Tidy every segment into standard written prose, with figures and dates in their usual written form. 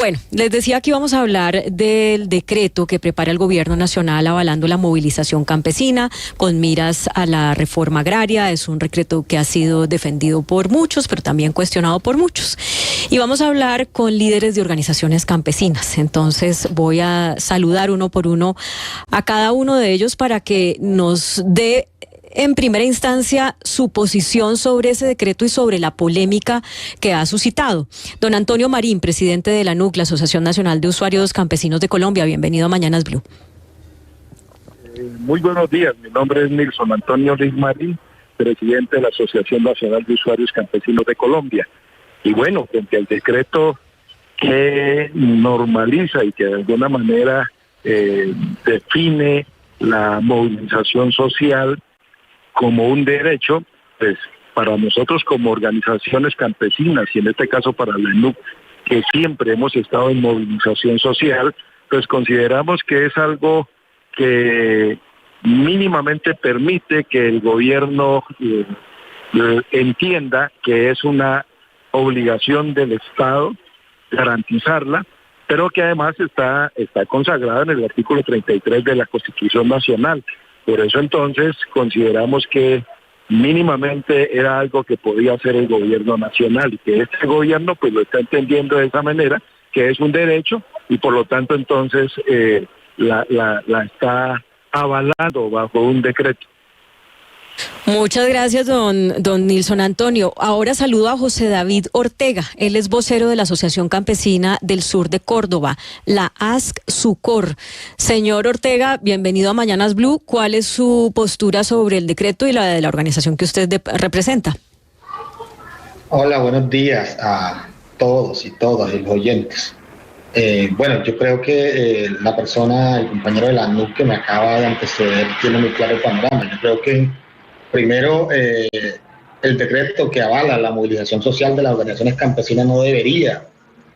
Bueno, les decía que íbamos a hablar del decreto que prepara el gobierno nacional avalando la movilización campesina con miras a la reforma agraria. Es un decreto que ha sido defendido por muchos, pero también cuestionado por muchos. Y vamos a hablar con líderes de organizaciones campesinas. Entonces voy a saludar uno por uno a cada uno de ellos para que nos dé en primera instancia su posición sobre ese decreto y sobre la polémica que ha suscitado. Don Antonio Marín, presidente de la ANUC, la Asociación Nacional de Usuarios Campesinos de Colombia. Bienvenido a Mañanas Blue. Muy buenos días, mi nombre es Nilson Antonio Marín, presidente de la Asociación Nacional de Usuarios Campesinos de Colombia. Y bueno, frente al decreto que normaliza y que de alguna manera define la movilización social como un derecho, pues para nosotros como organizaciones campesinas y en este caso para la ANUC, que siempre hemos estado en movilización social, pues consideramos que es algo que mínimamente permite que el gobierno entienda que es una obligación del Estado garantizarla, pero que además está consagrada en el artículo 33 de la Constitución Nacional. Por eso entonces consideramos que mínimamente era algo que podía hacer el gobierno nacional y que este gobierno pues lo está entendiendo de esa manera, que es un derecho y por lo tanto entonces la está avalando bajo un decreto. Muchas gracias, don Nilson Antonio. Ahora saludo a José David Ortega. Él es vocero de la Asociación Campesina del Sur de Córdoba, la ASC-SUCOR. Señor Ortega, bienvenido a Mañanas Blue. ¿Cuál es su postura sobre el decreto y la de la organización que usted representa? Hola, buenos días a todos y todas los oyentes. Bueno, yo creo que la persona, el compañero de la ANUC que me acaba de anteceder tiene muy claro el panorama. Yo creo que primero, el decreto que avala la movilización social de las organizaciones campesinas no debería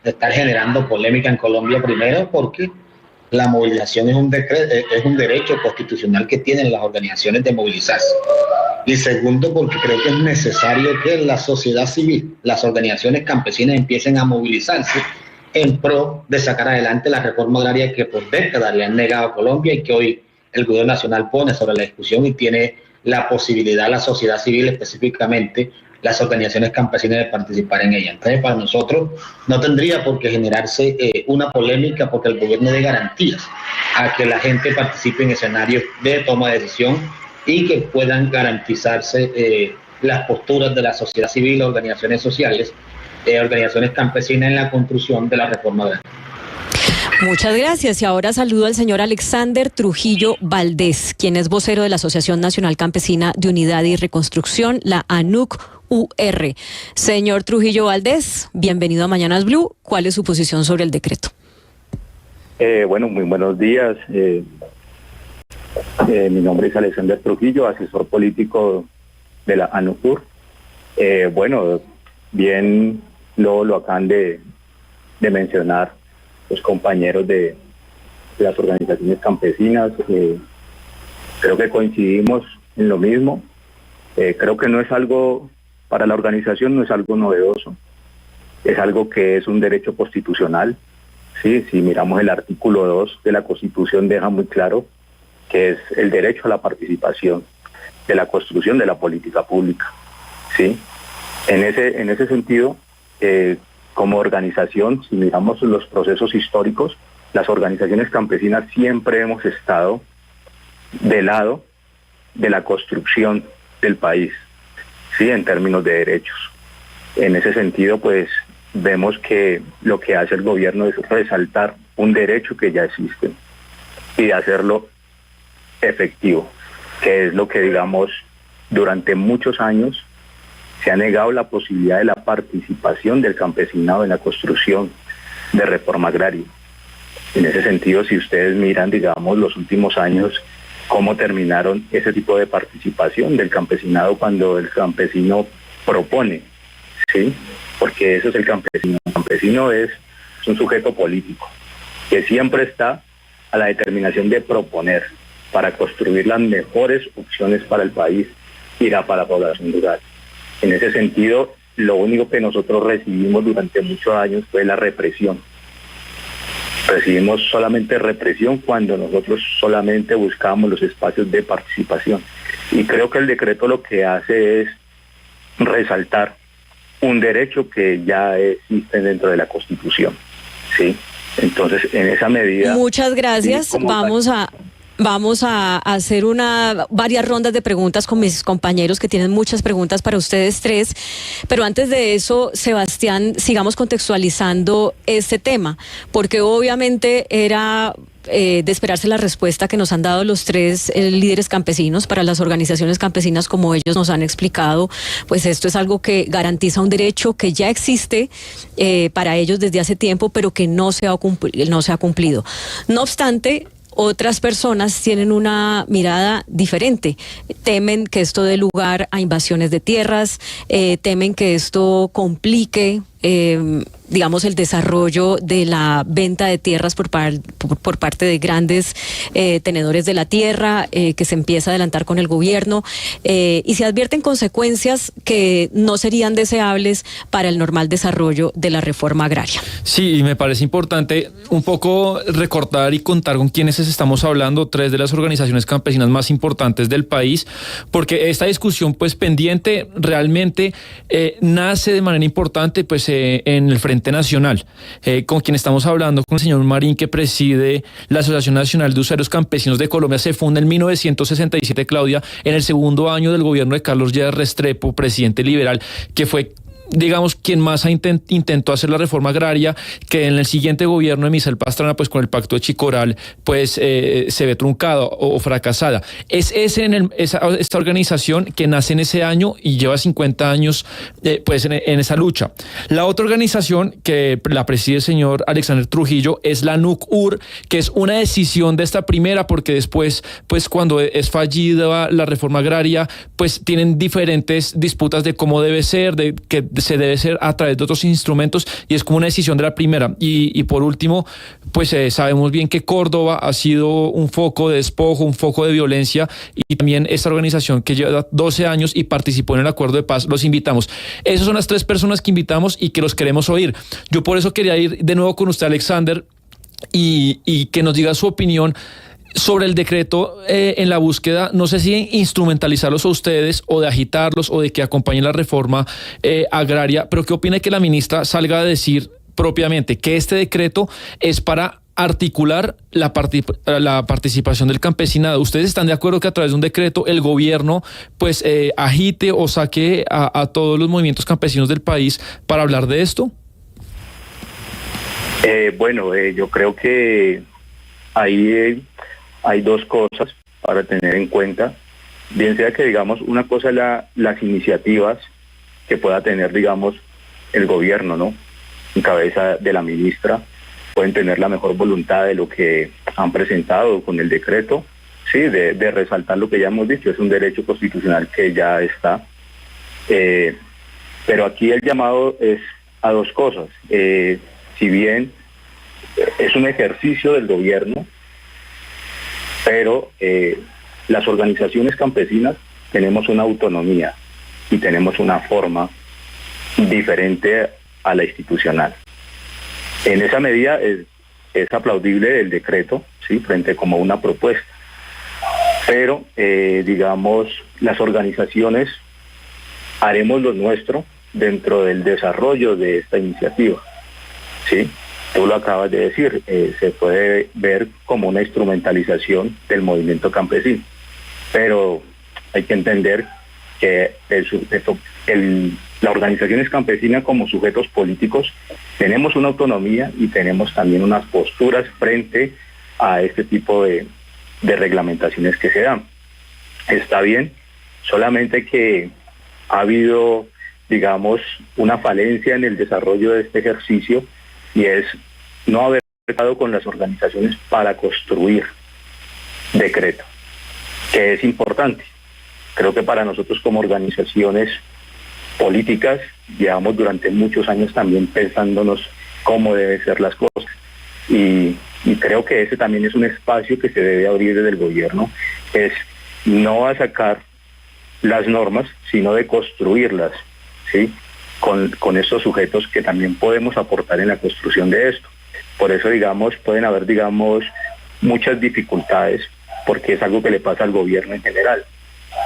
estar generando polémica en Colombia, primero porque la movilización es un derecho constitucional que tienen las organizaciones de movilizarse. Y segundo, porque creo que es necesario que la sociedad civil, las organizaciones campesinas empiecen a movilizarse en pro de sacar adelante la reforma agraria que por décadas le han negado a Colombia y que hoy el gobierno nacional pone sobre la discusión y tiene la posibilidad, la sociedad civil específicamente, las organizaciones campesinas de participar en ella. Entonces, para nosotros no tendría por qué generarse una polémica porque el gobierno dé garantías a que la gente participe en escenarios de toma de decisión y que puedan garantizarse las posturas de la sociedad civil, organizaciones sociales, organizaciones campesinas en la construcción de la reforma agraria. Muchas gracias. Y ahora saludo al señor Alexander Trujillo Valdés, quien es vocero de la Asociación Nacional Campesina de Unidad y Reconstrucción, la ANUC-UR. Señor Trujillo Valdés, bienvenido a Mañanas Blue. ¿Cuál es su posición sobre el decreto? Bueno, muy buenos días. Mi nombre es Alexander Trujillo, asesor político de la ANUC-UR. Bueno, bien lo acaban de mencionar los compañeros de las organizaciones campesinas. Creo que coincidimos en lo mismo. Creo que no es algo, para la organización no es algo novedoso, es algo que es un derecho constitucional. Sí, si miramos el artículo 2 de la Constitución deja muy claro que es el derecho a la participación de la construcción de la política pública. Sí, en ese sentido, como organización, si miramos los procesos históricos, las organizaciones campesinas siempre hemos estado del lado de la construcción del país, ¿sí? En términos de derechos. En ese sentido, pues, vemos que lo que hace el gobierno es resaltar un derecho que ya existe y hacerlo efectivo, que es lo que, digamos, durante muchos años se ha negado la posibilidad de la participación del campesinado en la construcción de reforma agraria. En ese sentido, si ustedes miran, digamos, los últimos años, cómo terminaron ese tipo de participación del campesinado cuando el campesino propone, ¿sí? Porque eso es el campesino. El campesino es un sujeto político que siempre está a la determinación de proponer para construir las mejores opciones para el país y para la población rural. En ese sentido, lo único que nosotros recibimos durante muchos años fue la represión Recibimos solamente represión cuando nosotros solamente buscamos los espacios de participación. Y creo que el decreto lo que hace es resaltar un derecho que ya existe dentro de la Constitución, ¿sí? Entonces, en esa medida... Muchas gracias. Vamos a hacer varias rondas de preguntas con mis compañeros que tienen muchas preguntas para ustedes tres. Pero antes de eso, Sebastián, sigamos contextualizando este tema, porque obviamente era de esperarse la respuesta que nos han dado los tres líderes campesinos. Para las organizaciones campesinas, como ellos nos han explicado, pues esto es algo que garantiza un derecho que ya existe para ellos desde hace tiempo, pero que no se ha cumplido. No obstante, otras personas tienen una mirada diferente. Temen que esto dé lugar a invasiones de tierras, temen que esto complique digamos, el desarrollo de la venta de tierras por parte de grandes tenedores de la tierra, que se empieza a adelantar con el gobierno, y se advierten consecuencias que no serían deseables para el normal desarrollo de la reforma agraria. Sí, y me parece importante un poco recordar y contar con quiénes estamos hablando, tres de las organizaciones campesinas más importantes del país, porque esta discusión pues pendiente realmente nace de manera importante pues en el Frente Nacional, con quien estamos hablando, con el señor Marín, que preside la Asociación Nacional de Usuarios Campesinos de Colombia. Se funda en 1967, Claudia, en el segundo año del gobierno de Carlos Lleras Restrepo, presidente liberal, que fue, digamos, quien más intentó hacer la reforma agraria, que en el siguiente gobierno de Misael Pastrana, pues con el pacto de Chicoral, pues se ve truncada o fracasada. Es esta organización que nace en ese año y lleva 50 años pues en esa lucha. La otra organización que la preside el señor Alexander Trujillo es la ANUC-UR, que es una decisión de esta primera, porque después, pues cuando es fallida la reforma agraria, pues tienen diferentes disputas de cómo debe ser, de que se debe ser a través de otros instrumentos, y es como una decisión de la primera. Y por último, pues sabemos bien que Córdoba ha sido un foco de despojo, un foco de violencia, y también esta organización que lleva 12 años y participó en el acuerdo de paz, los invitamos. Esas son las tres personas que invitamos y que los queremos oír. Yo por eso quería ir de nuevo con usted, Alexander, y que nos diga su opinión sobre el decreto en la búsqueda, no sé si instrumentalizarlos a ustedes o de agitarlos o de que acompañen la reforma agraria, pero ¿qué opina de que la ministra salga a decir propiamente que este decreto es para articular la participación del campesinado? ¿Ustedes están de acuerdo que a través de un decreto el gobierno pues agite o saque a todos los movimientos campesinos del país para hablar de esto? Yo creo que ahí hay dos cosas para tener en cuenta. Bien sea que, digamos, una cosa es las iniciativas que pueda tener, digamos, el gobierno, ¿no? En cabeza de la ministra, pueden tener la mejor voluntad de lo que han presentado con el decreto, sí, de resaltar lo que ya hemos dicho, es un derecho constitucional que ya está. Pero aquí el llamado es a dos cosas. Si bien es un ejercicio del gobierno, pero las organizaciones campesinas tenemos una autonomía y tenemos una forma diferente a la institucional. En esa medida es aplaudible el decreto, ¿sí?, frente como una propuesta. Pero, digamos, las organizaciones haremos lo nuestro dentro del desarrollo de esta iniciativa, ¿sí? Tú lo acabas de decir, se puede ver como una instrumentalización del movimiento campesino, pero hay que entender que la organización es campesina como sujetos políticos, tenemos una autonomía y tenemos también unas posturas frente a este tipo de reglamentaciones que se dan. Está bien, solamente que ha habido, digamos, una falencia en el desarrollo de este ejercicio, y es no haber estado con las organizaciones para construir decreto, que es importante. Creo que para nosotros como organizaciones políticas llevamos durante muchos años también pensándonos cómo deben ser las cosas, y creo que ese también es un espacio que se debe abrir desde el gobierno, es no a sacar las normas, sino de construirlas, ¿sí?, con estos sujetos que también podemos aportar en la construcción de esto. Por eso, digamos, pueden haber, digamos, muchas dificultades, porque es algo que le pasa al gobierno en general,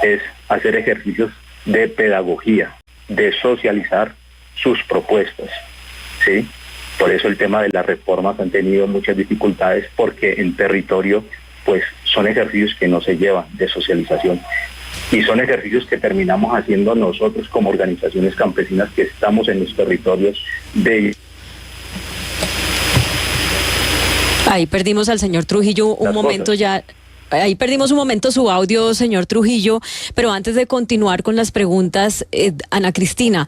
es hacer ejercicios de pedagogía, de socializar sus propuestas, ¿sí? Por eso el tema de las reformas han tenido muchas dificultades, porque en territorio, pues, son ejercicios que no se llevan de socialización. Y son ejercicios que terminamos haciendo nosotros como organizaciones campesinas que estamos en los territorios de... Ahí perdimos al señor Trujillo un momento ya. Ahí perdimos un momento su audio, señor Trujillo, pero antes de continuar con las preguntas, Ana Cristina,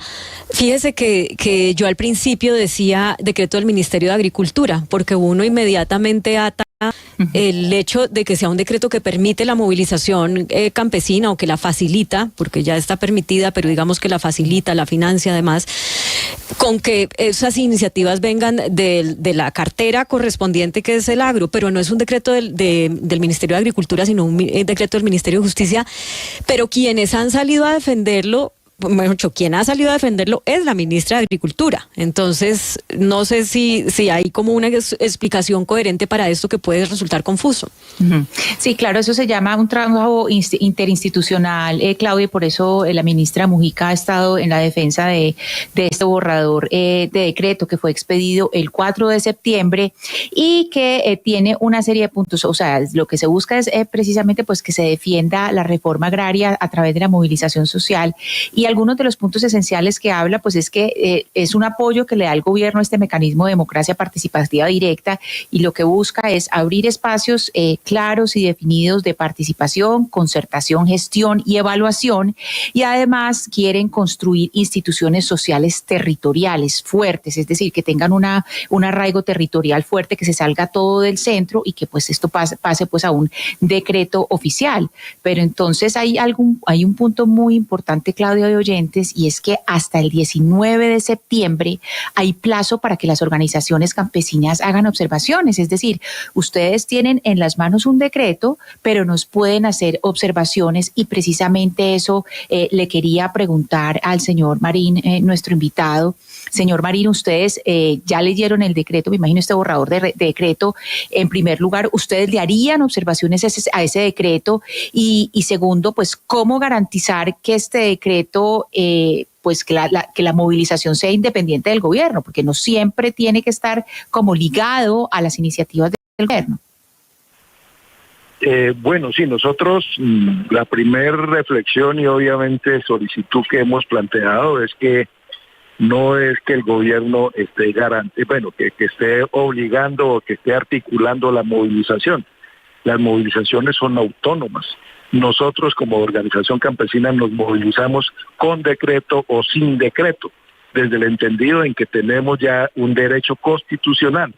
fíjese que yo al principio decía decreto del Ministerio de Agricultura, porque uno inmediatamente ata el hecho de que sea un decreto que permite la movilización campesina o que la facilita, porque ya está permitida, pero digamos que la facilita, la financia además, con que esas iniciativas vengan de la cartera correspondiente que es el agro, pero no es un decreto del Ministerio de Agricultura, sino un decreto del Ministerio de Justicia, pero quienes han salido a defenderlo, mejor dicho, quien ha salido a defenderlo es la ministra de Agricultura. Entonces, no sé si hay como una explicación coherente para esto que puede resultar confuso. Sí, claro, eso se llama un trabajo interinstitucional, Claudia, y por eso la ministra Mujica ha estado en la defensa de este borrador de decreto que fue expedido el 4 de septiembre y que tiene una serie de puntos. O sea, lo que se busca es precisamente pues que se defienda la reforma agraria a través de la movilización social, y algunos de los puntos esenciales que habla pues es que es un apoyo que le da el gobierno a este mecanismo de democracia participativa directa, y lo que busca es abrir espacios claros y definidos de participación, concertación, gestión y evaluación, y además quieren construir instituciones sociales territoriales fuertes, es decir, que tengan un arraigo territorial fuerte, que se salga todo del centro y que pues esto pase pues a un decreto oficial. Pero entonces hay un punto muy importante, Claudia, de oyentes, y es que hasta el 19 de septiembre hay plazo para que las organizaciones campesinas hagan observaciones, es decir, ustedes tienen en las manos un decreto, pero nos pueden hacer observaciones, y precisamente eso le quería preguntar al señor Marín, nuestro invitado. Señor Marín, ustedes ya leyeron el decreto, me imagino este borrador de decreto. En primer lugar, ¿ustedes le harían observaciones a ese decreto? Y segundo, pues, ¿cómo garantizar que este decreto, pues que la movilización sea independiente del gobierno? Porque no siempre tiene que estar como ligado a las iniciativas del gobierno. Bueno, sí, nosotros la primera reflexión y obviamente solicitud que hemos planteado es que no es que el gobierno esté que esté obligando o que esté articulando la movilización. Las movilizaciones son autónomas. Nosotros como organización campesina nos movilizamos con decreto o sin decreto, desde el entendido en que tenemos ya un derecho constitucional.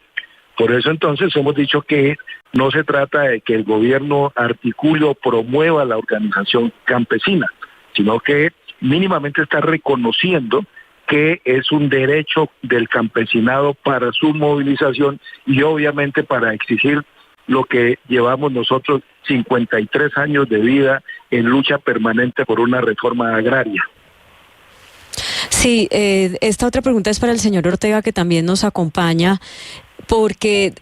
Por eso entonces hemos dicho que no se trata de que el gobierno articule o promueva la organización campesina, sino que mínimamente está reconociendo que es un derecho del campesinado para su movilización y obviamente para exigir lo que llevamos nosotros 53 años de vida en lucha permanente por una reforma agraria. Sí, esta otra pregunta es para el señor Ortega, que también nos acompaña, porque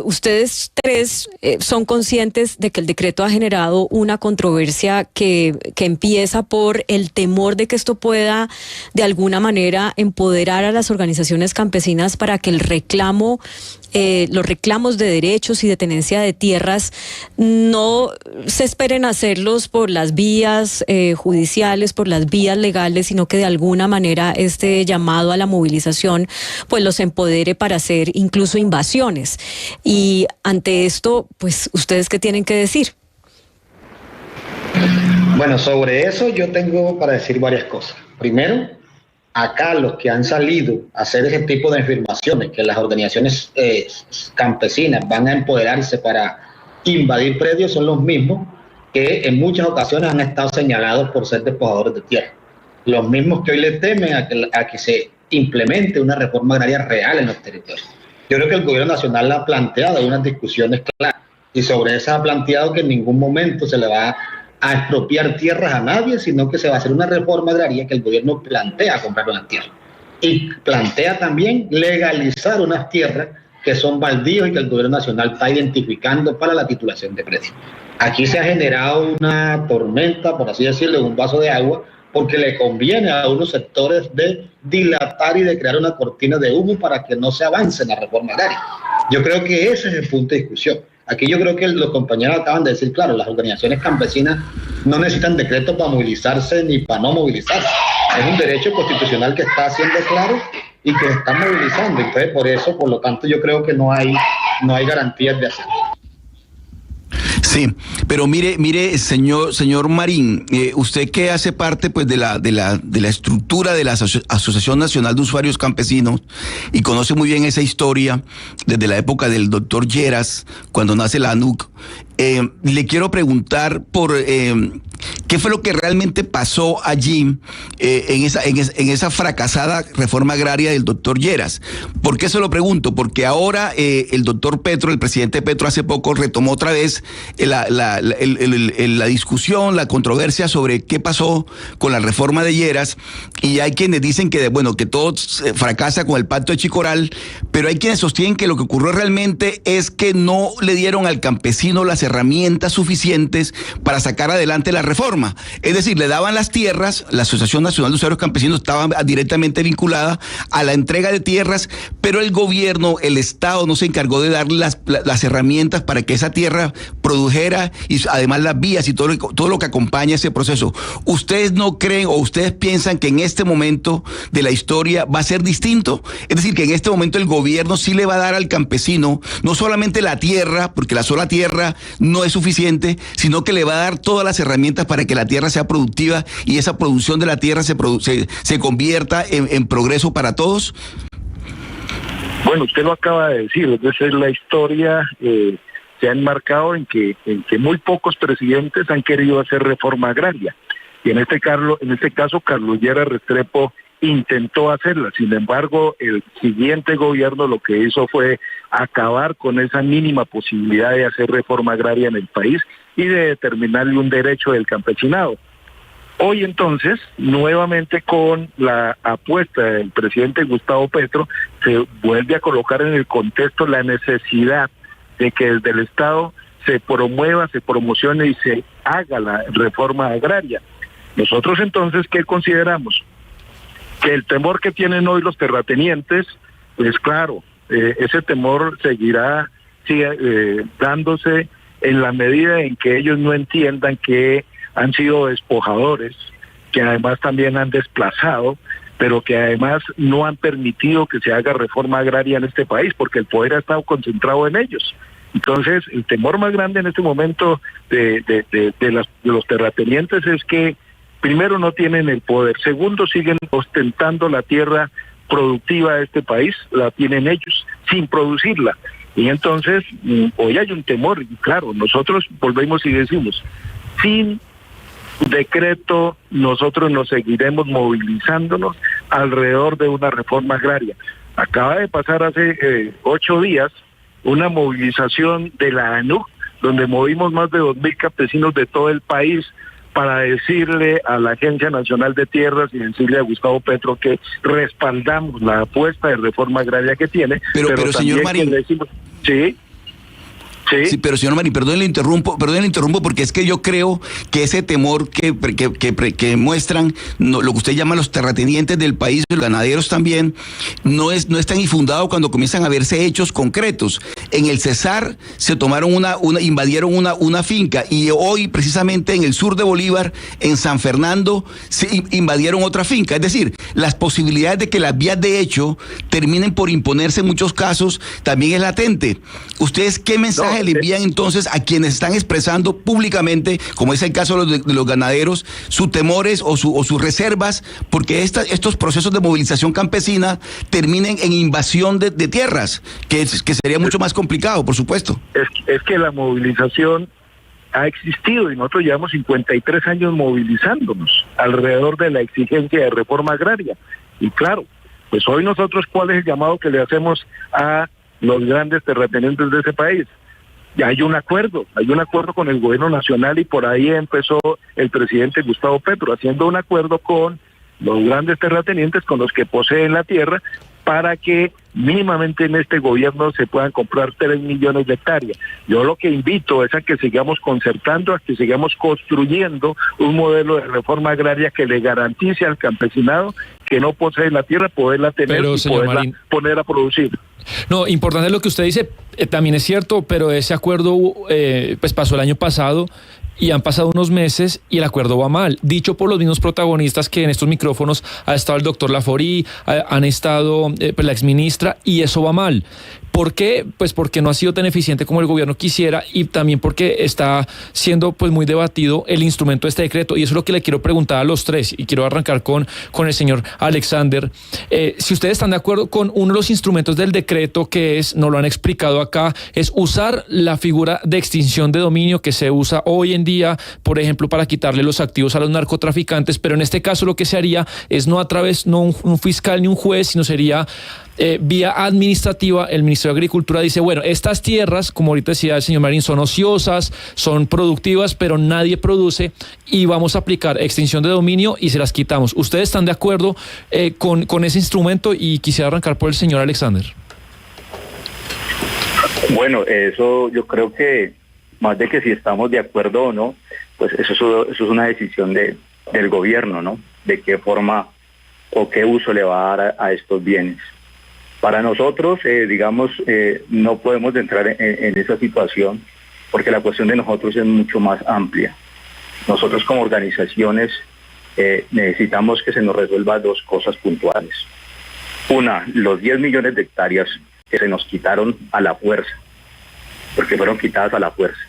ustedes tres son conscientes de que el decreto ha generado una controversia que empieza por el temor de que esto pueda de alguna manera empoderar a las organizaciones campesinas para que el reclamo, los reclamos de derechos y de tenencia de tierras no se esperen hacerlos por las vías judiciales, por las vías legales, sino que de alguna manera este llamado a la movilización pues los empodere para hacer incluso invasiones. Y ante esto, pues, ¿ustedes qué tienen que decir? Bueno, sobre eso yo tengo para decir varias cosas. Primero, acá los que han salido a hacer ese tipo de afirmaciones, que las organizaciones campesinas van a empoderarse para invadir predios, son los mismos que en muchas ocasiones han estado señalados por ser despojadores de tierra. Los mismos que hoy le temen a que se implemente una reforma agraria real en los territorios. Yo creo que el gobierno nacional ha planteado unas discusiones claras, y sobre eso ha planteado que en ningún momento se le va a expropiar tierras a nadie, sino que se va a hacer una reforma agraria que el gobierno plantea comprar unas tierras. Y plantea también legalizar unas tierras que son baldíos y que el gobierno nacional está identificando para la titulación de predios. Aquí se ha generado una tormenta, por así decirlo, en un vaso de agua, porque le conviene a unos sectores de dilatar y de crear una cortina de humo para que no se avance en la reforma agraria. Yo creo que ese es el punto de discusión. Aquí yo creo que los compañeros acaban de decir, claro, las organizaciones campesinas no necesitan decretos para movilizarse ni para no movilizarse. Es un derecho constitucional que está haciendo claro y que están movilizando. Entonces, por eso, por lo tanto, yo creo que no hay garantías de hacerlo. Sí, pero mire, señor Marín, usted que hace parte pues de la estructura de la Asociación Nacional de Usuarios Campesinos y conoce muy bien esa historia desde la época del doctor Lleras, cuando nace la ANUC, le quiero preguntar por qué fue lo que realmente pasó allí en esa fracasada reforma agraria del doctor Lleras. ¿Por qué se lo pregunto? Porque ahora el doctor Petro, el presidente Petro, hace poco retomó otra vez la discusión, la controversia sobre qué pasó con la reforma de Lleras, y hay quienes dicen que todo fracasa con el pacto de Chicoral, pero hay quienes sostienen que lo que ocurrió realmente es que no le dieron al campesino las herramientas suficientes para sacar adelante la reforma. Es decir, le daban las tierras, la Asociación Nacional de Usuarios Campesinos estaba directamente vinculada a la entrega de tierras, pero el gobierno, el Estado, no se encargó de darle las herramientas para que esa tierra produjera, y además las vías y todo lo que acompaña ese proceso. ¿Ustedes no creen o ustedes piensan que en este momento de la historia va a ser distinto? Es decir, que en este momento el gobierno sí le va a dar al campesino no solamente la tierra, porque la sola tierra no es suficiente, sino que le va a dar todas las herramientas para que la tierra sea productiva y esa producción de la tierra se convierta en progreso para todos. Bueno, usted lo acaba de decir, es decir, la historia se ha enmarcado en que muy pocos presidentes han querido hacer reforma agraria. Y en este caso, Carlos Lleras Restrepo intentó hacerla. Sin embargo, el siguiente gobierno lo que hizo fue acabar con esa mínima posibilidad de hacer reforma agraria en el país y de determinarle un derecho del campesinado. Hoy entonces, nuevamente con la apuesta del presidente Gustavo Petro, se vuelve a colocar en el contexto la necesidad de que desde el Estado se promueva, se promocione y se haga la reforma agraria. Nosotros entonces, ¿qué consideramos? Que el temor que tienen hoy los terratenientes, pues claro, ese temor seguirá dándose en la medida en que ellos no entiendan que han sido despojadores, que además también han desplazado, pero que además no han permitido que se haga reforma agraria en este país, porque el poder ha estado concentrado en ellos. Entonces, el temor más grande en este momento de los terratenientes es que, primero, no tienen el poder, segundo, siguen ostentando la tierra productiva de este país, la tienen ellos, sin producirla. Y entonces, hoy hay un temor, y claro, nosotros volvemos y decimos, sin decreto, nosotros nos seguiremos movilizándonos alrededor de una reforma agraria. Acaba de pasar hace 8 días una movilización de la ANUC, donde movimos más de 2.000 campesinos de todo el país para decirle a la Agencia Nacional de Tierras y decirle a Gustavo Petro que respaldamos la apuesta de reforma agraria que tiene. Pero señor Marín, decimos, sí. Sí, pero señor Marín, perdón, le interrumpo porque es que yo creo que ese temor que muestran lo que usted llama los terratenientes del país, los ganaderos también, no es tan infundado cuando comienzan a verse hechos concretos. En el Cesar se tomaron invadieron una finca, y hoy precisamente en el sur de Bolívar, en San Fernando, se invadieron otra finca. Es decir, las posibilidades de que las vías de hecho terminen por imponerse en muchos casos también es latente. ¿Ustedes qué mensaje le envían entonces a quienes están expresando públicamente, como es el caso de los ganaderos, sus temores o sus reservas, porque estos procesos de movilización campesina terminen en invasión de tierras, que sería mucho más complicado, por supuesto? Es que la movilización ha existido y nosotros llevamos 53 años movilizándonos alrededor de la exigencia de reforma agraria. Y claro, pues hoy nosotros, ¿cuál es el llamado que le hacemos a los grandes terratenientes de ese país? Ya hay un acuerdo con el gobierno nacional, y por ahí empezó el presidente Gustavo Petro, haciendo un acuerdo con los grandes terratenientes, con los que poseen la tierra, para que mínimamente en este gobierno se puedan comprar 3 millones de hectáreas. Yo lo que invito es a que sigamos concertando, a que sigamos construyendo un modelo de reforma agraria que le garantice al campesinado que no posee la tierra, poderla tener y poderla poner a producir. No, importante lo que usted dice, también es cierto, pero ese acuerdo pues pasó el año pasado y han pasado unos meses y el acuerdo va mal. Dicho por los mismos protagonistas que en estos micrófonos ha estado el doctor Laforí, han estado pues, la exministra, y eso va mal. ¿Por qué? Pues porque no ha sido tan eficiente como el gobierno quisiera, y también porque está siendo pues muy debatido el instrumento de este decreto, y eso es lo que le quiero preguntar a los tres, y quiero arrancar con el señor Alexander. Si ustedes están de acuerdo con uno de los instrumentos del decreto, que es, nos lo han explicado acá, es usar la figura de extinción de dominio que se usa hoy en día, por ejemplo, para quitarle los activos a los narcotraficantes, pero en este caso lo que se haría es no a través, no un fiscal ni un juez, sino sería vía administrativa. El Ministerio de Agricultura dice, bueno, estas tierras, como ahorita decía el señor Marín, son ociosas, son productivas, pero nadie produce, y vamos a aplicar extinción de dominio y se las quitamos. ¿Ustedes están de acuerdo con ese instrumento? Y quisiera arrancar por el señor Alexander. Bueno, eso yo creo que más de que si estamos de acuerdo o no, pues eso es una decisión del gobierno, ¿no? De qué forma o qué uso le va a dar a estos bienes. Para nosotros, no podemos entrar en esa situación, porque la cuestión de nosotros es mucho más amplia. Nosotros como organizaciones necesitamos que se nos resuelva dos cosas puntuales. Una, los 10 millones de hectáreas que se nos quitaron a la fuerza, porque fueron quitadas a la fuerza.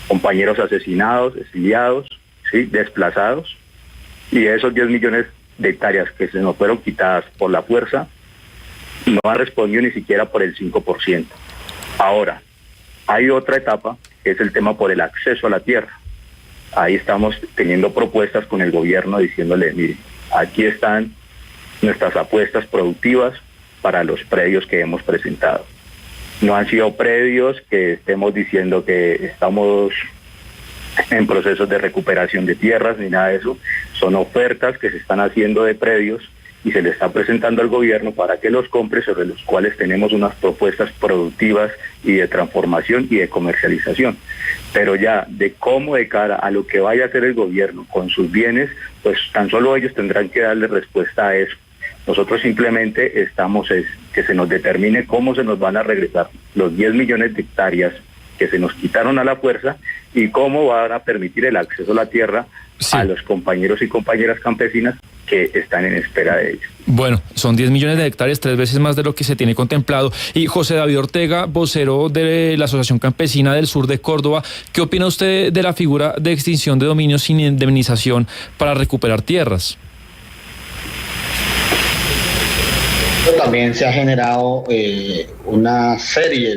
Compañeros asesinados, exiliados, ¿sí?, desplazados, y esos 10 millones de hectáreas que se nos fueron quitadas por la fuerza, no ha respondido ni siquiera por el 5%. Ahora, hay otra etapa, que es el tema por el acceso a la tierra. Ahí estamos teniendo propuestas con el gobierno diciéndole, mire, aquí están nuestras apuestas productivas para los predios que hemos presentado. No han sido predios que estemos diciendo que estamos en procesos de recuperación de tierras ni nada de eso. Son ofertas que se están haciendo de predios y se le está presentando al gobierno para que los compre, sobre los cuales tenemos unas propuestas productivas y de transformación y de comercialización. Pero ya de cómo de cara a lo que vaya a hacer el gobierno con sus bienes, pues tan solo ellos tendrán que darle respuesta a eso. Nosotros simplemente estamos que se nos determine cómo se nos van a regresar los 10 millones de hectáreas que se nos quitaron a la fuerza y cómo van a permitir el acceso a la tierra a los compañeros y compañeras campesinas que están en espera de ellos. Bueno, son 10 millones de hectáreas, 3 veces más de lo que se tiene contemplado. Y José David Ortega, vocero de la Asociación Campesina del Sur de Córdoba, ¿qué opina usted de la figura de extinción de dominio sin indemnización para recuperar tierras? También se ha generado una serie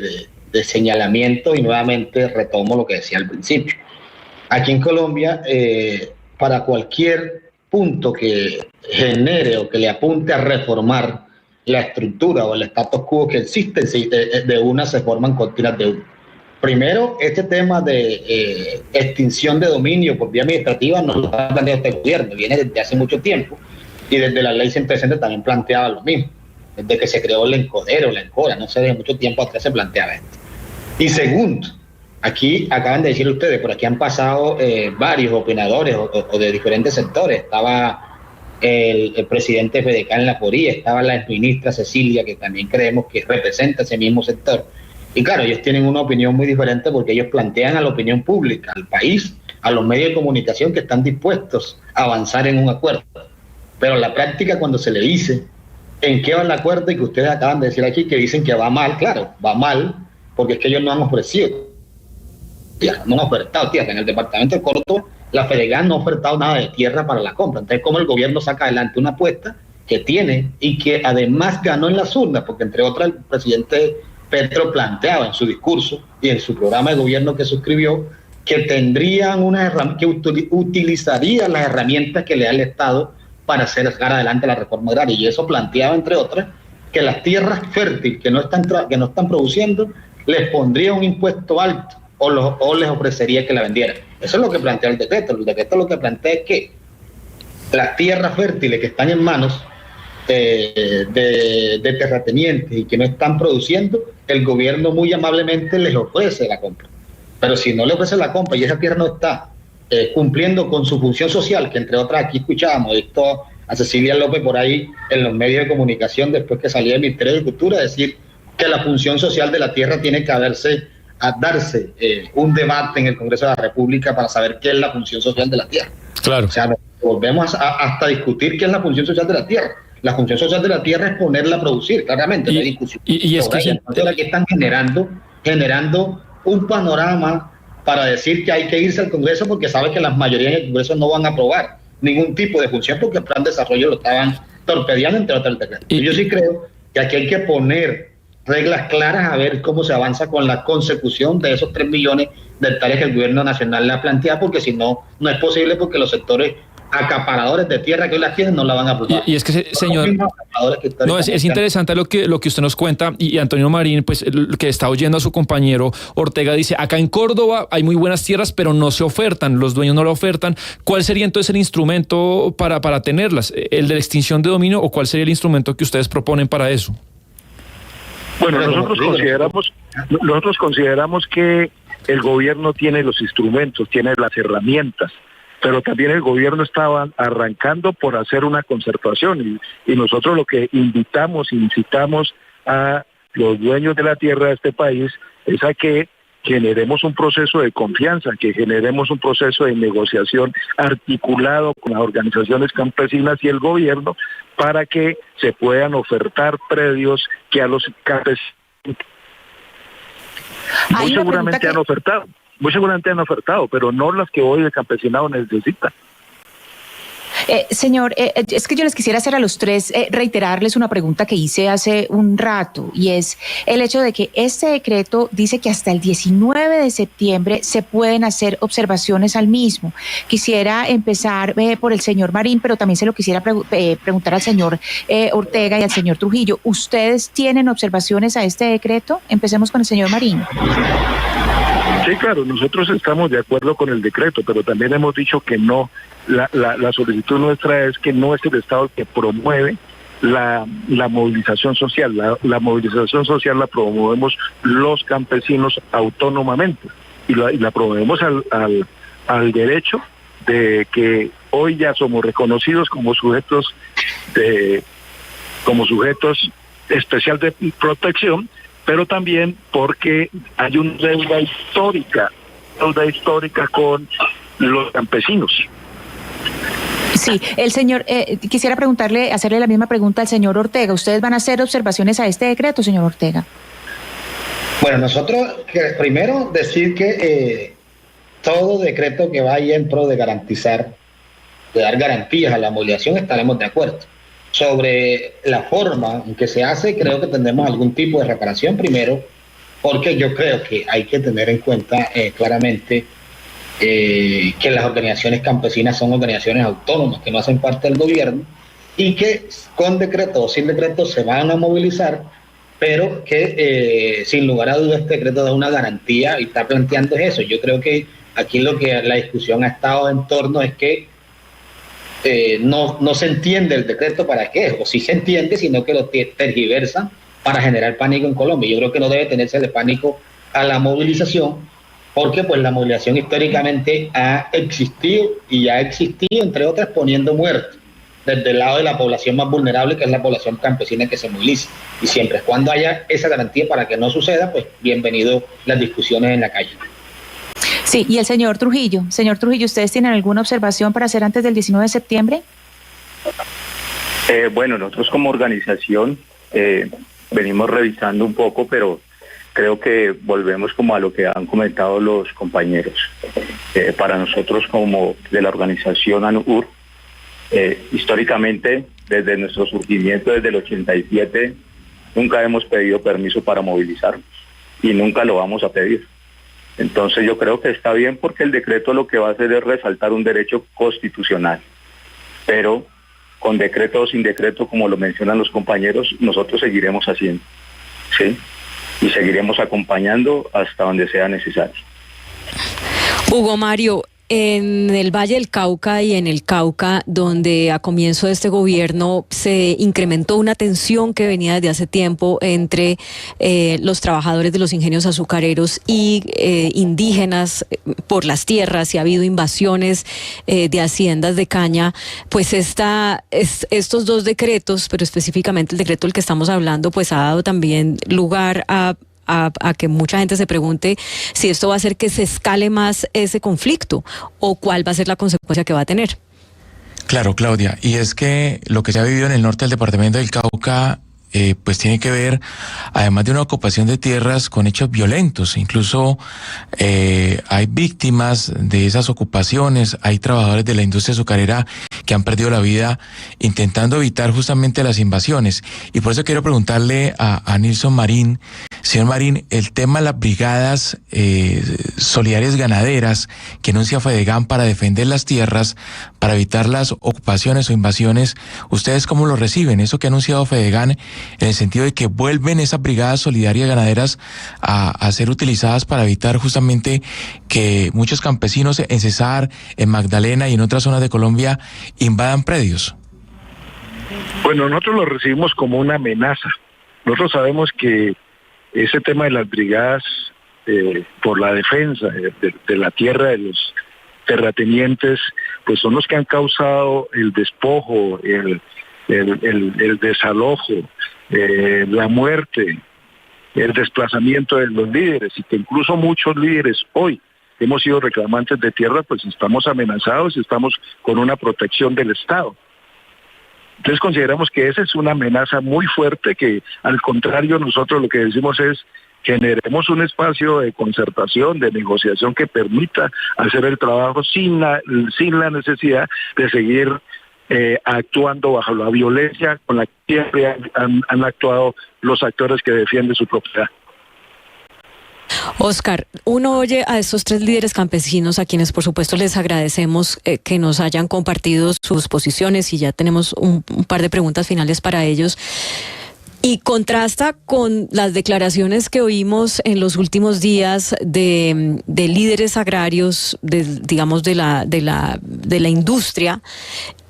de señalamientos, y nuevamente retomo lo que decía al principio. Aquí en Colombia, para cualquier punto que genere o que le apunte a reformar la estructura o el status quo que existe, de una se forman cortinas de humo. Primero, este tema de extinción de dominio por vía administrativa no lo ha planteado este gobierno, viene desde hace mucho tiempo, y desde la ley 160 también planteaba lo mismo. Desde que se creó el ENCODER o la ENCORA, no sé, de mucho tiempo atrás se planteaba esto. Y segundo, aquí acaban de decir ustedes, por aquí han pasado varios opinadores o de diferentes sectores. Estaba el presidente Fedecan Laforí, estaba la exministra Cecilia, que también creemos que representa ese mismo sector. Y claro, ellos tienen una opinión muy diferente porque ellos plantean a la opinión pública, al país, a los medios de comunicación que están dispuestos a avanzar en un acuerdo. Pero en la práctica, cuando se le dice en qué va el acuerdo, y que ustedes acaban de decir aquí que dicen que va mal, claro, va mal, porque es que ellos no han ofrecido, no han ofertado tierra. En el departamento de Córdoba, la Fedegan no ha ofertado nada de tierra para la compra. Entonces, ¿cómo el gobierno saca adelante una apuesta que tiene y que además ganó en las urnas? Porque entre otras el presidente Petro planteaba en su discurso y en su programa de gobierno que suscribió que tendrían que utilizarían las herramientas que le da el Estado para sacar adelante la reforma agraria, y eso planteaba, entre otras, que las tierras fértiles que no están produciendo les pondría un impuesto alto o les ofrecería que la vendieran. Eso es lo que plantea el decreto. El decreto lo que plantea es que las tierras fértiles que están en manos de terratenientes y que no están produciendo, el gobierno muy amablemente les ofrece la compra. Pero si no le ofrece la compra y esa tierra no está cumpliendo con su función social, que entre otras aquí escuchábamos esto a Cecilia López por ahí en los medios de comunicación después que salía del Ministerio de Cultura, decir que la función social de la tierra tiene que darse un debate en el Congreso de la República para saber qué es la función social de la tierra. Claro. O sea, volvemos hasta discutir qué es la función social de la tierra. La función social de la tierra es ponerla a producir, claramente, no hay discusión. Y es que entonces aquí están generando un panorama para decir que hay que irse al Congreso porque sabe que las mayorías del Congreso no van a aprobar ningún tipo de función porque el plan de desarrollo lo estaban torpedeando, entre otras decretos. Yo sí creo que aquí hay que poner reglas claras a ver cómo se avanza con la consecución de esos 3 millones de hectáreas que el gobierno nacional le ha planteado, porque si no, no es posible porque los sectores acaparadores de tierra que hoy las tienen no la van a aprobar. Y es que, señor, no, es interesante lo que usted nos cuenta, y Antonio Marín, pues que está oyendo a su compañero Ortega, dice, acá en Córdoba hay muy buenas tierras, pero no se ofertan, los dueños no la ofertan. ¿Cuál sería entonces el instrumento para tenerlas? ¿El de la extinción de dominio o cuál sería el instrumento que ustedes proponen para eso? Bueno, nosotros consideramos que el gobierno tiene los instrumentos, tiene las herramientas, pero también el gobierno estaba arrancando por hacer una concertación y nosotros lo que incitamos a los dueños de la tierra de este país es a que generemos un proceso de confianza, que generemos un proceso de negociación articulado con las organizaciones campesinas y el gobierno para que se puedan ofertar predios que a los campesinos muy seguramente han ofertado, pero no las que hoy el campesinado necesita. Señor, es que yo les quisiera hacer a los tres, reiterarles una pregunta que hice hace un rato, y es el hecho de que este decreto dice que hasta el 19 de septiembre se pueden hacer observaciones al mismo. Quisiera empezar por el señor Marín, pero también se lo quisiera preguntar al señor Ortega y al señor Trujillo. ¿Ustedes tienen observaciones a este decreto? Empecemos con el señor Marín. Sí, claro, nosotros estamos de acuerdo con el decreto, pero también hemos dicho que no. La solicitud nuestra es que no es el Estado el que promueve la movilización social. La movilización social la promovemos los campesinos autónomamente y la promovemos al derecho de que hoy ya somos reconocidos como sujetos especial de protección, pero también porque hay una deuda histórica con los campesinos. Sí, el señor, quisiera hacerle la misma pregunta al señor Ortega. ¿Ustedes van a hacer observaciones a este decreto, señor Ortega? Bueno, nosotros primero decir que todo decreto que vaya en pro de garantizar, de dar garantías a la movilización, estaremos de acuerdo. Sobre la forma en que se hace, creo que tendremos algún tipo de reparación primero, porque yo creo que hay que tener en cuenta claramente que las organizaciones campesinas son organizaciones autónomas que no hacen parte del gobierno y que con decreto o sin decreto se van a movilizar, pero que sin lugar a dudas este decreto da una garantía y está planteando eso. Yo creo que aquí lo que la discusión ha estado en torno es que no se entiende el decreto para qué, o sí se entiende, sino que lo tergiversan para generar pánico en Colombia. Yo creo que no debe tenerse de pánico a la movilización, porque pues la movilización históricamente ha existido y ha existido, entre otras, poniendo muertos desde el lado de la población más vulnerable, que es la población campesina que se moviliza. Y siempre cuando haya esa garantía para que no suceda, pues bienvenido las discusiones en la calle. Sí, y el señor Trujillo. Señor Trujillo, ¿ustedes tienen alguna observación para hacer antes del 19 de septiembre? Bueno, nosotros como organización venimos revisando un poco, pero creo que volvemos como a lo que han comentado los compañeros. Para nosotros como de la organización ANUCUR, históricamente, desde nuestro surgimiento, desde el 87, nunca hemos pedido permiso para movilizarnos y nunca lo vamos a pedir. Entonces yo creo que está bien porque el decreto lo que va a hacer es resaltar un derecho constitucional, pero con decreto o sin decreto, como lo mencionan los compañeros, nosotros seguiremos haciendo, ¿sí? Y seguiremos acompañando hasta donde sea necesario. Hugo Mario, En el Valle del Cauca y en el Cauca, donde a comienzo de este gobierno se incrementó una tensión que venía desde hace tiempo entre los trabajadores de los ingenios azucareros y indígenas por las tierras, y ha habido invasiones de haciendas de caña, pues estos dos decretos, pero específicamente el decreto del que estamos hablando, pues ha dado también lugar a que mucha gente se pregunte si esto va a hacer que se escale más ese conflicto o cuál va a ser la consecuencia que va a tener. Claro, Claudia, y es que lo que se ha vivido en el norte del departamento del Cauca pues tiene que ver, además de una ocupación de tierras, con hechos violentos. Incluso hay víctimas de esas ocupaciones, hay trabajadores de la industria azucarera que han perdido la vida intentando evitar justamente las invasiones. Y por eso quiero preguntarle a Nilson Marín, señor Marín, el tema de las brigadas solidarias ganaderas que anuncia Fedegan para defender las tierras, para evitar las ocupaciones o invasiones, ¿ustedes cómo lo reciben? Eso que ha anunciado Fedegan, en el sentido de que vuelven esas brigadas solidarias ganaderas a ser utilizadas para evitar justamente que muchos campesinos en Cesar, en Magdalena y en otras zonas de Colombia invadan predios. Bueno, nosotros lo recibimos como una amenaza. Nosotros sabemos que ese tema de las brigadas por la defensa de la tierra de los terratenientes, pues son los que han causado el despojo, el desalojo, la muerte, el desplazamiento de los líderes, y que incluso muchos líderes hoy hemos sido reclamantes de tierra, pues estamos amenazados y estamos con una protección del Estado. Entonces consideramos que esa es una amenaza muy fuerte, que al contrario nosotros lo que decimos es: generemos un espacio de concertación, de negociación que permita hacer el trabajo sin la necesidad de seguir actuando bajo la violencia con la que siempre han actuado los actores que defienden su propiedad. Oscar, uno oye a estos tres líderes campesinos, a quienes por supuesto les agradecemos que nos hayan compartido sus posiciones, y ya tenemos un par de preguntas finales para ellos. Y contrasta con las declaraciones que oímos en los últimos días de líderes agrarios, digamos de la industria,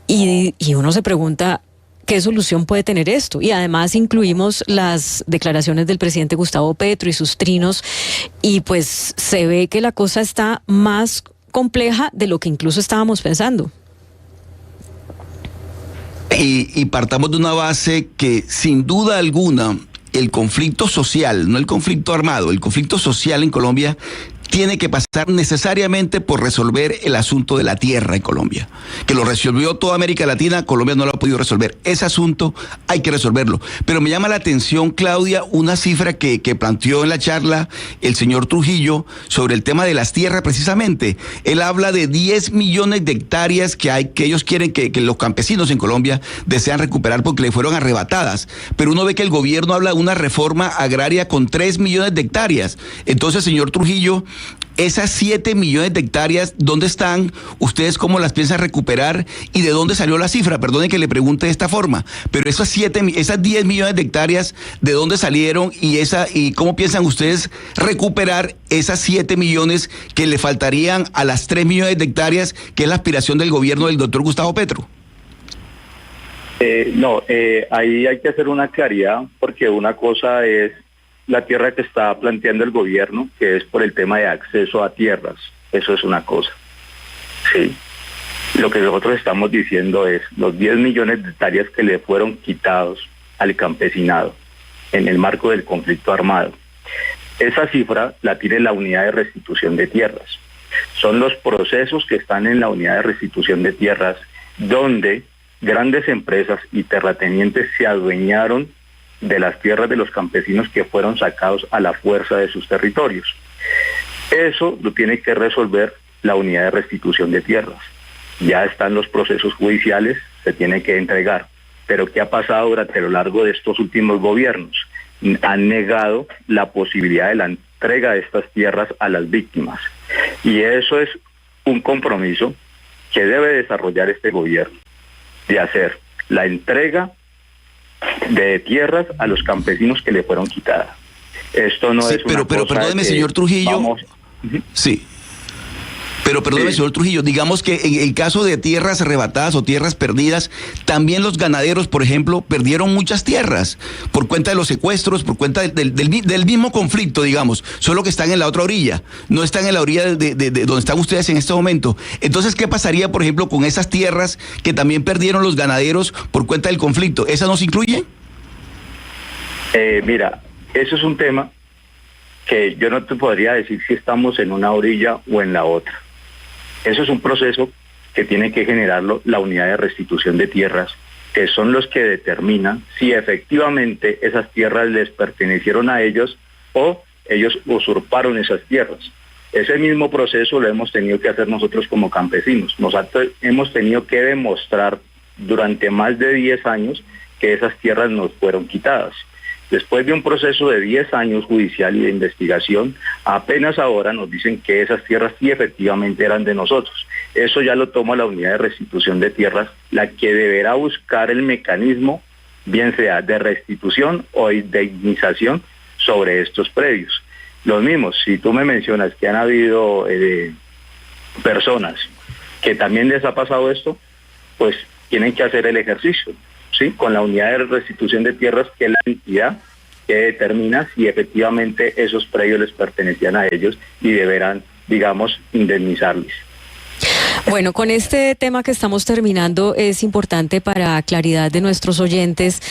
y uno se pregunta ¿qué solución puede tener esto? Y además incluimos las declaraciones del presidente Gustavo Petro y sus trinos, y pues se ve que la cosa está más compleja de lo que incluso estábamos pensando. Y partamos de una base que sin duda alguna el conflicto social, no el conflicto armado, el conflicto social en Colombia tiene que pasar necesariamente por resolver el asunto de la tierra en Colombia. Que lo resolvió toda América Latina, Colombia no lo ha podido resolver. Ese asunto hay que resolverlo. Pero me llama la atención, Claudia, una cifra que planteó en la charla el señor Trujillo sobre el tema de las tierras precisamente. Él habla de 10 millones de hectáreas que ellos quieren que los campesinos en Colombia desean recuperar porque le fueron arrebatadas. Pero uno ve que el gobierno habla de una reforma agraria con 3 millones de hectáreas. Entonces, señor Trujillo, esas 7 millones de hectáreas, ¿dónde están? ¿Ustedes cómo las piensan recuperar? ¿Y de dónde salió la cifra? Perdone que le pregunte de esta forma, pero esas 10 millones de hectáreas, ¿de dónde salieron? ¿Y cómo piensan ustedes recuperar esas 7 millones que le faltarían a las 3 millones de hectáreas, que es la aspiración del gobierno del doctor Gustavo Petro? Ahí hay que hacer una claridad, porque una cosa es la tierra que está planteando el gobierno, que es por el tema de acceso a tierras. Eso es una cosa. Sí. Lo que nosotros estamos diciendo es los 10 millones de hectáreas que le fueron quitados al campesinado en el marco del conflicto armado. Esa cifra la tiene la unidad de restitución de tierras. Son los procesos que están en la unidad de restitución de tierras, donde grandes empresas y terratenientes se adueñaron de las tierras de los campesinos que fueron sacados a la fuerza de sus territorios. Eso lo tiene que resolver la unidad de restitución de tierras. Ya están los procesos judiciales, se tiene que entregar. Pero ¿qué ha pasado durante lo largo de estos últimos gobiernos? Han negado la posibilidad de la entrega de estas tierras a las víctimas. Y eso es un compromiso que debe desarrollar este gobierno, de hacer la entrega de tierras a los campesinos que le fueron quitadas. Esto no es una pero cosa perdóneme, señor Trujillo. Sí. Pero perdóneme, señor Trujillo, digamos que en el caso de tierras arrebatadas o tierras perdidas, también los ganaderos, por ejemplo, perdieron muchas tierras por cuenta de los secuestros, por cuenta del mismo conflicto, digamos, solo que están en la otra orilla, no están en la orilla de donde están ustedes en este momento. Entonces, ¿qué pasaría, por ejemplo, con esas tierras que también perdieron los ganaderos por cuenta del conflicto? ¿Esas no se incluyen? Mira, eso es un tema que yo no te podría decir si estamos en una orilla o en la otra. Eso es un proceso que tiene que generarlo la unidad de restitución de tierras, que son los que determinan si efectivamente esas tierras les pertenecieron a ellos o ellos usurparon esas tierras. Ese mismo proceso lo hemos tenido que hacer nosotros como campesinos. Nosotros hemos tenido que demostrar durante más de 10 años que esas tierras nos fueron quitadas. Después de un proceso de 10 años judicial y de investigación, apenas ahora nos dicen que esas tierras sí efectivamente eran de nosotros. Eso ya lo toma la unidad de restitución de tierras, la que deberá buscar el mecanismo, bien sea de restitución o de indemnización sobre estos predios. Los mismos, si tú me mencionas que han habido personas que también les ha pasado esto, pues tienen que hacer el ejercicio, ¿sí? Con la unidad de restitución de tierras, que es la entidad que determina si efectivamente esos predios les pertenecían a ellos y deberán, digamos, indemnizarles. Bueno, con este tema que estamos terminando es importante para claridad de nuestros oyentes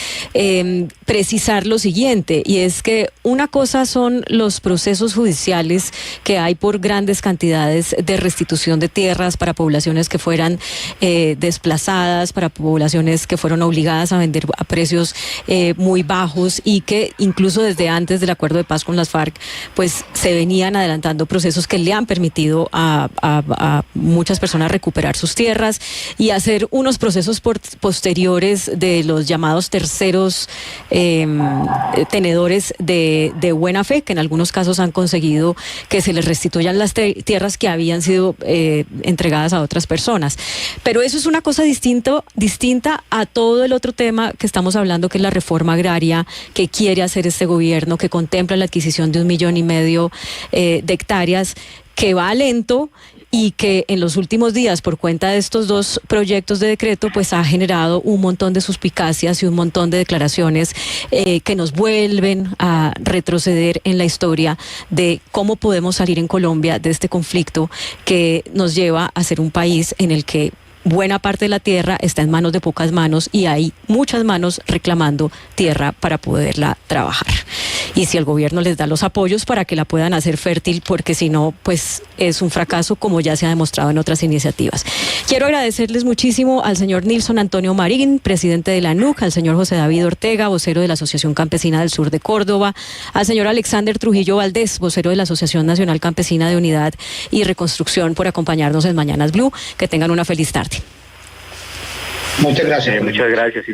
precisar lo siguiente, y es que una cosa son los procesos judiciales que hay por grandes cantidades de restitución de tierras para poblaciones que fueran desplazadas, para poblaciones que fueron obligadas a vender a precios muy bajos, y que incluso desde antes del acuerdo de paz con las FARC pues se venían adelantando procesos que le han permitido a muchas personas recuperar sus tierras y hacer unos procesos posteriores de los llamados terceros tenedores de buena fe, que en algunos casos han conseguido que se les restituyan las tierras que habían sido entregadas a otras personas. Pero eso es una cosa distinta a todo el otro tema que estamos hablando, que es la reforma agraria que quiere hacer este gobierno, que contempla la adquisición de 1,5 millones de hectáreas, que va lento y que en los últimos días, por cuenta de estos dos proyectos de decreto, pues ha generado un montón de suspicacias y un montón de declaraciones que nos vuelven a retroceder en la historia de cómo podemos salir en Colombia de este conflicto que nos lleva a ser un país en el que buena parte de la tierra está en manos de pocas manos y hay muchas manos reclamando tierra para poderla trabajar. Y si el gobierno les da los apoyos para que la puedan hacer fértil, porque si no, pues es un fracaso, como ya se ha demostrado en otras iniciativas. Quiero agradecerles muchísimo al señor Nilson Antonio Marín, presidente de la ANUC, al señor José David Ortega, vocero de la Asociación Campesina del Sur de Córdoba, al señor Alexander Trujillo Valdés, vocero de la Asociación Nacional Campesina de Unidad y Reconstrucción, por acompañarnos en Mañanas Blue. Que tengan una feliz tarde. Muchas gracias. Muchas gracias.